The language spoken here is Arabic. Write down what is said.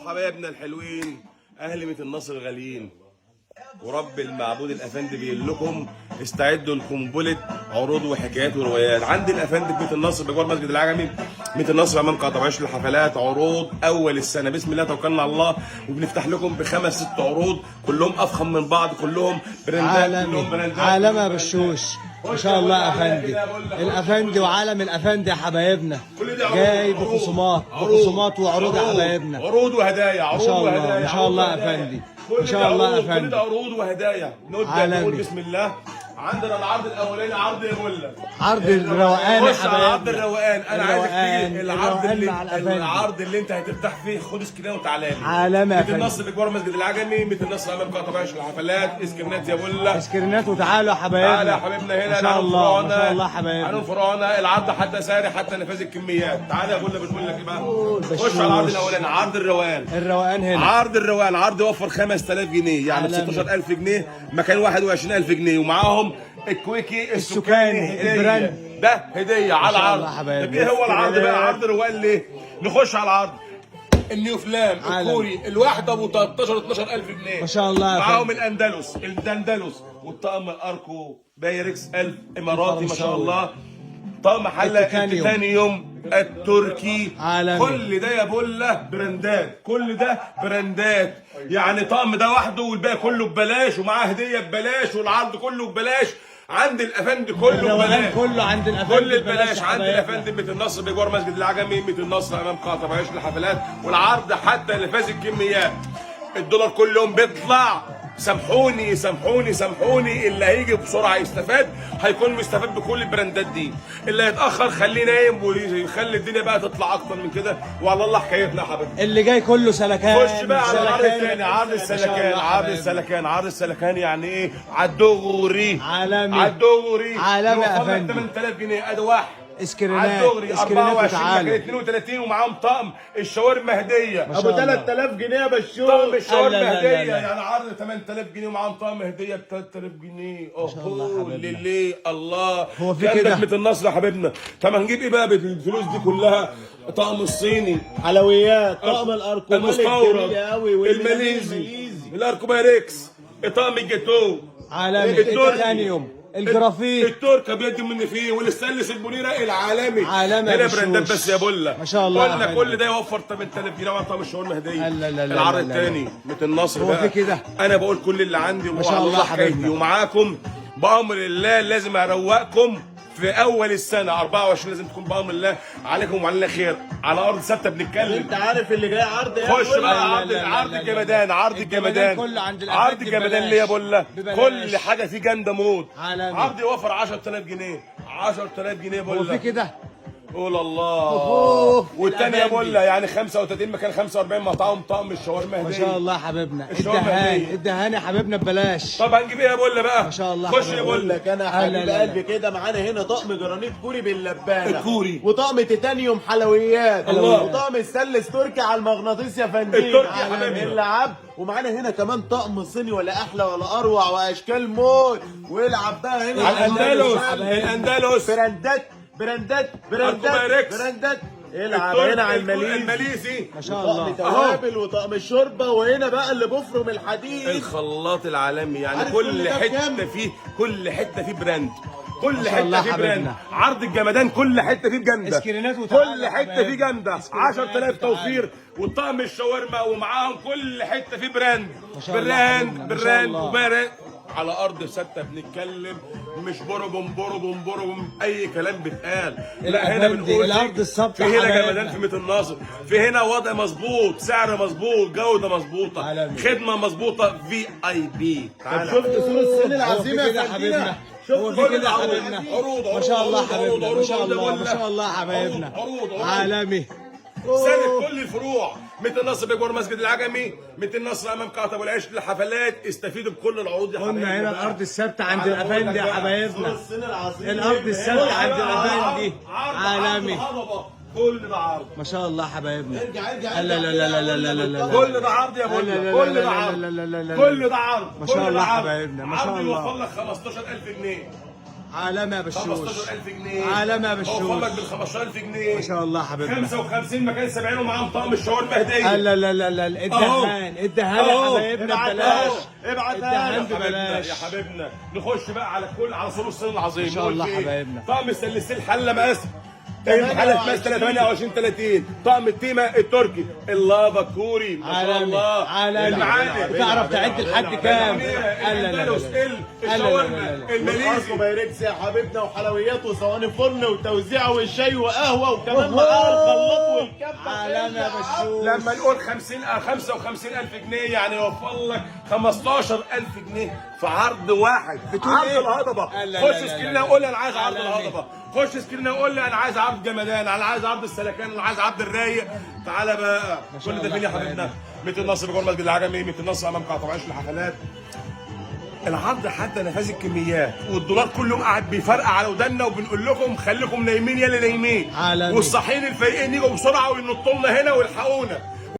حبايبنا الحلوين اهل ميت النصر الغاليين، ورب المعبود الافندي بيقول لكم استعدوا لقنبله عروض وحكايات وروايات. عندي الافندي في ميت النصر بجوار مسجد العجمي، ميت النصر امام قطع عيش للحفلات، عروض اول السنه. بسم الله توكلنا على الله، وبنفتح لكم بخمس ست عروض كلهم افخم من بعض، كلهم براندات، كلهم براندات عالمي يا بشوش. ما شاء الله يا افندي، الافندي وعالم الافندي يا حبايبنا جاي بخصومات وعروض يا حبايبنا، عروض وهدايا، عروض وهدايا. ما شاء الله يا افندي، ما شاء الله يا افندي، كل ده عروض وهدايا. نبدا نقول بسم الله. عندنا العرض الاولاني عرض يا بولا، عرض الروقان يا حبايبنا، عرض الروقان. انا عايزك تيجي العرض اللي انت هترتاح فيه. خد سكرين وتعالى لي. عالمي يا ميت النصر بجوار مسجد العجمي، ميت النصر امام قطع عيش الحفلات، اسكرينات يا بولا، اسكرينات. وتعالوا يا حبايبنا، تعالى يا حبيبنا هنا. ما شاء الله ما شاء الله يا حبايبنا، عنون فرعونة. العرض حتى ساري، حتى نفاذ الكميات. تعالى يا بولا بنقول لك ايه بقى. خش على العرض الاولاني، عرض الروقان. الروقان هنا عرض الروقان، عرض يوفر 5000 جنيه يعني ب 16000 جنيه مكان 21000 جنيه، ومعاهم الكويكي السكاني البراند ده هديه على العرض. طب ايه هو العرض بقى؟ عرض الروقان ليه؟ نخش على العرض. النيو فلام الكوري الواحده ابو 13 12000 جنيه ما شاء الله. معاهم الدندلس والطقم الاركو بايركس 1000 اماراتي ما شاء الله. طقم حله التيتانيوم التركي عالمي. كل ده يا بولا براندات، كل ده براندات. يعني طقم ده وحده والباقي كله ببلاش، ومعاه هديه ببلاش، والعرض كله ببلاش. عند الافندي كله ببلاش، كله عند الافندي كل ببلاش. عند الافندي ميت النصر بجوار مسجد العجمي، ميت النصر امام قطع عيش للحفلات، والعرض حتى نفاذ الكميات. الدولار كل يوم بيطلع. سامحوني اللي هيجي بسرعه يستفاد، هيكون مستفاد بكل البراندات دي. اللي هيتاخر خليه نايم، ويخلي الدنيا بقى تطلع اكتر من كده. وعلى الله حكايتنا يا حبيبي. اللي جاي كله سلكان. خش بقى على العرض الثاني، عرض السلكان. عرض السلكان يعني ايه؟ عالدغري، عالمي، عالدغري. عالمي يا فندم. 8000 جنيه ادي واحد اسكرينات 24 32 ومعاهم طقم الشاورما هديه ابو 3000 جنيه يا بشوش. طقم الشاورما هديه يعني عرض 8000 جنيه ومعاهم طقم هديه ب 3000 جنيه. اوه ليه الله. هو في كده ميت النصر يا حبيبنا. طب هنجيب ايه بقى بالفلوس دي كلها؟ طقم الصيني، حلويات، طقم الاركو المستورد، الماليزي، الاركو بايركس، طقم الجاتو عالمي، التيتانيوم، الجرافيت، التركه بيدي مني فيه، والستانلس البونيره العالمي. عالمي هنا براندات بس يا بولا. ما شاء الله. قلنا كل ده يوفر 8000 جنيه وطقم الشاورما هديه. لا العرض الثاني ميت النصر هو بقى. في كده انا بقول كل اللي عندي، ما شاء الله حبيبي. ومعاكم بامر الله لازم اروقكم في اول السنه 24. لازم تكون بامر الله عليكم وعلينا خير. على ارض ثابته بنتكلم. انت عارف اللي جاي عرض ايه؟ خش بقى عرض الجمدان. عرض الجمدان كله عند عرض الجمدان ليه يا بولا؟ كل حاجه فيه جامده موت. عرض يوفر 10000 جنيه 10000 جنيه بولا. هو في كده؟ قول الله. والتاني يا بولا يعني 35 مكان 45 مطعم طقم الشاورما هديه. ما شاء الله حبيبنا. الدهان الدهان يا حبيبنا ببلاش. طب هنجيب ايه يا بولا بقى؟ ما شاء الله. خش يا بقول لك انا حبيب قلبي كده. معانا هنا طقم جرانيت كوري باللبانه الكوري، وطقم تيتانيوم حلويات، الله، وطقم السلس تركي على المغناطيس يا فندم التركي يا حبيبي اللعب. ومعانا هنا كمان طقم صيني ولا احلى ولا اروع واشكال موت. والعب بقى هنا على الاندلس براندات العب هنا على الماليزي. ما شاء الله. طقم توابل وطقم الشوربه. وهنا بقى اللي بفرم الحديد، الخلاط العالمي. يعني كل حته فيه براند، كل حته فيه براند. عرض الجمدان كل حته فيه جامده، كل حته فيه جامده. 10000 توفير، وطقم الشاورما ومعاهم كل حته فيه براند. براند على ارض ثابته بنتكلم، مش بربم اي كلام بيتقال. لا هنا بنقول الارض الثابته. في هنا جمدان في ميت النصر، في هنا وضع مظبوط، سعر مظبوط، جوده مظبوطه، خدمه مظبوطه، VIP. طب شفت صوره الصين العظيمه يا حبيبنا؟ هو في كده يا حبيبنا؟ ما شاء الله حبيبنا، ما شاء الله ما شاء الله حبايبنا. عالمي. سالك كل الفروع. ميت النصر بجوار مسجد العجمي، ميت النصر امام قاعة ابو العيش للحفلات. استفيدوا بكل العروض يا حبايبي. قلنا هنا الارض الثابته عند الافندي يا حبايبنا. الصين العظيمه الارض الثابته عند الافندي. عالمي. كل ده عرض. ما شاء الله حبايبنا. ارجع لا لا لا لا لا لا. كل ده عرض يا بولا. كل ده عرض. كل ده عرض. ما شاء الله حبايبنا. ما شاء الله. عرض يوفر لك 15000 جنيه. عالمي يا بشوش. 15000 جنيه. عالمي يا بشوش. اوفر لك بال 15000 جنيه. ما شاء الله حبيبنا. 55 مكان 70 ومعاهم طقم الشاورما هديه. لا لا لا لا الدهان الدهان يا حبايبنا ببلاش. ابعت الدهان يا ببلاش. حبيبنا نخش بقى على سور الصين العظيم. ما شاء الله نقول في إيه؟ حبايبنا. طقم السلسل حله مقاس حله مقاس 28 30. طقم التيمه التركي اللافا كوري ما شاء عالمي الله. عالمي. المعادن تعرف تعد لحد كام؟ الأندلس الشاورما الماليزي الماليزي بايركس يا حبيبنا وحلويات وصواني فرن وتوزيع والشاي وقهوه وكمان معاه الخلاط والكبه. عالمي يا بشوش. لما نقول 55000 جنيه يعني يوفر لك 15000 جنيه في عرض واحد. بتقول عرض إيه؟ الهضبه. لا لا خش لا سكرينه لا. قول لي انا عايز عرض عالمي. الهضبه. خش سكرينه قول لي انا عايز عرض جمدان، انا عايز عرض السلكان، انا عايز عرض الرايق. تعالى بقى شاء كل ده الله فين يا حبايبنا. حبيبنا؟ ميت النصر بجوه المسجد العجمي، ميت النصر امام قطع عيش الحفلات. العرض حتى نفاذ الكميات والدولار كل يوم قاعد بيفرقع على ودنا وبنقول لكم خليكم نايمين يا اللي نايمين. عالمي. والصاحيين الفريقين يجوا بسرعه وينطوا لنا هنا ويلحقونا.